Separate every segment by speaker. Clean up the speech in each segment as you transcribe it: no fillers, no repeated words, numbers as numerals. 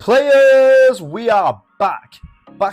Speaker 1: Players, we are back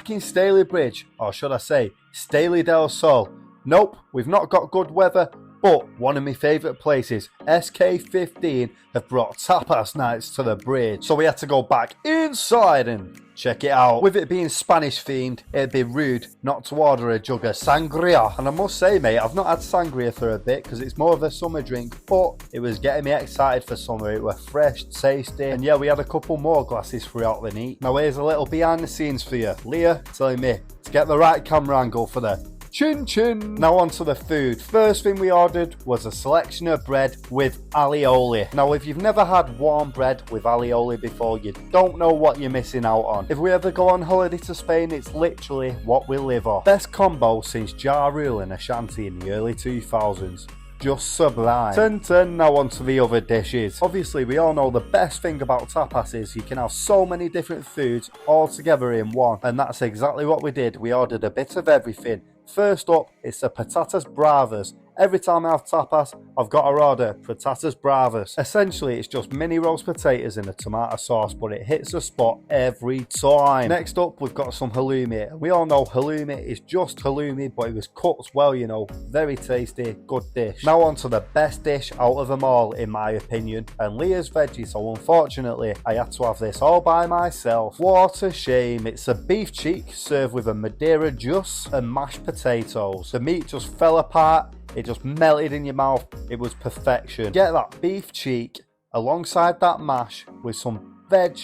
Speaker 1: in Stalybridge, or should I say Staley del Sol. Nope, we've not got good weather, but one of my favourite places, SK15, have brought Tapas Nights to the bridge, so we had to go back inside and check it out. With it being Spanish themed, it'd be rude not to order a jug of sangria. And I must say, mate, I've not had sangria for a bit because it's more of a summer drink, but it was getting me excited for summer. It was fresh, tasty, and yeah, we had a couple more glasses throughout the night. Now here's a little behind the scenes for you. Leah telling me to get the right camera angle for the chin chin. Now on to the food. First thing we ordered was a selection of bread with alioli. Now if you've never had warm bread with alioli before, you don't know what you're missing out on. If we ever go on holiday to Spain, it's literally what we live off. Best combo since Ja Rule and Ashanti in the early 2000s. Just sublime. Now on to the other dishes. Obviously we all know the best thing about tapas is you can have so many different foods all together in one, and that's exactly what we did. We ordered a bit of everything. First up, it's the patatas bravas. Every time I have tapas, I've got to order patatas bravas. Essentially, it's just mini roast potatoes in a tomato sauce, but it hits the spot every time. Next up, we've got some halloumi. We all know halloumi is just halloumi, but it was cooked well, you know. Very tasty, good dish. Now on to the best dish out of them all, in my opinion, and Leah's veggie, so unfortunately, I had to have this all by myself. What a shame. It's a beef cheek served with a Madeira juice and mashed potatoes. The meat just fell apart. It just melted in your mouth. It was perfection. Get that beef cheek alongside that mash with some veg,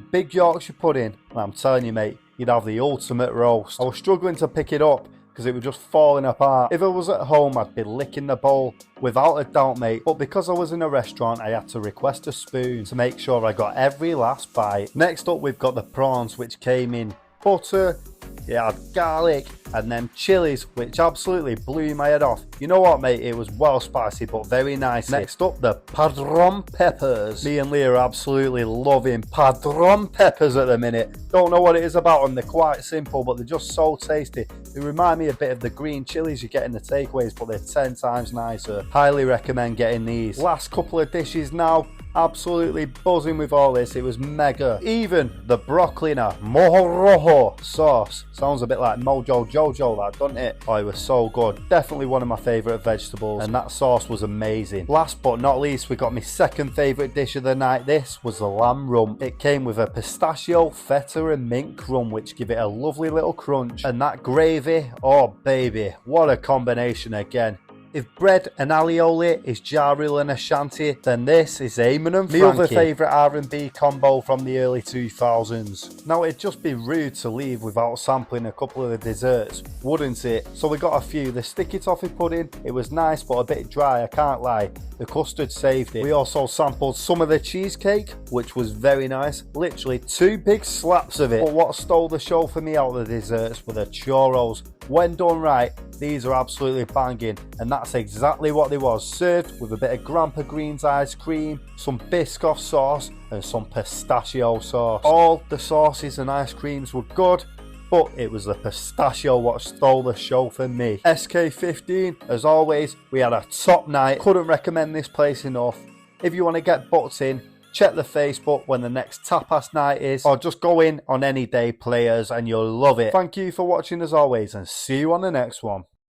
Speaker 1: big Yorkshire pudding, and I'm telling you, mate, you'd have the ultimate roast. I was struggling to pick it up because it was just falling apart. If I was at home, I'd be licking the bowl without a doubt, mate. But because I was in a restaurant, I had to request a spoon to make sure I got every last bite. Next up, we've got the prawns, which came in butter, it had garlic, and then chilies, which absolutely blew my head off. You know what, mate? It was well spicy, but very nice. Next up, the padron peppers. Me and Leah are absolutely loving padron peppers at the minute. Don't know what it is about them. They're quite simple, but they're just so tasty. They remind me a bit of the green chilies you get in the takeaways, but they're 10 times nicer. Highly recommend getting these. Last couple of dishes now. Absolutely buzzing with all this. It was mega. Even the broccoli na mojo sauce sounds a bit like Mojo Jojo, that, doesn't it? Oh, it was so good. Definitely one of my favourite vegetables, and that sauce was amazing. Last but not least, we got my second favourite dish of the night. This was the lamb rump. It came with a pistachio, feta and mint crumb, which give it a lovely little crunch, and that gravy, oh baby, what a combination again. If bread and alioli is Ja Rule and Ashanti, then this is Eamon and Frankie. My other favourite R&B combo from the early 2000s. Now it'd just be rude to leave without sampling a couple of the desserts, wouldn't it? So we got a few. The sticky toffee pudding, it was nice but a bit dry, I can't lie. The custard saved it. We also sampled some of the cheesecake, which was very nice. Literally 2 big slaps of it. But what stole the show for me out of the desserts were the churros. When done right, these are absolutely banging, and that's exactly what they was. Served with a bit of Grandpa Green's ice cream, some Biscoff sauce, and some pistachio sauce. All the sauces and ice creams were good, but it was the pistachio what stole the show for me. SK15, as always, we had a top night. Couldn't recommend this place enough. If you want to get booked in, check the Facebook when the next tapas night is, or just go in on any day, players, and you'll love it. Thank you for watching as always, and see you on the next one.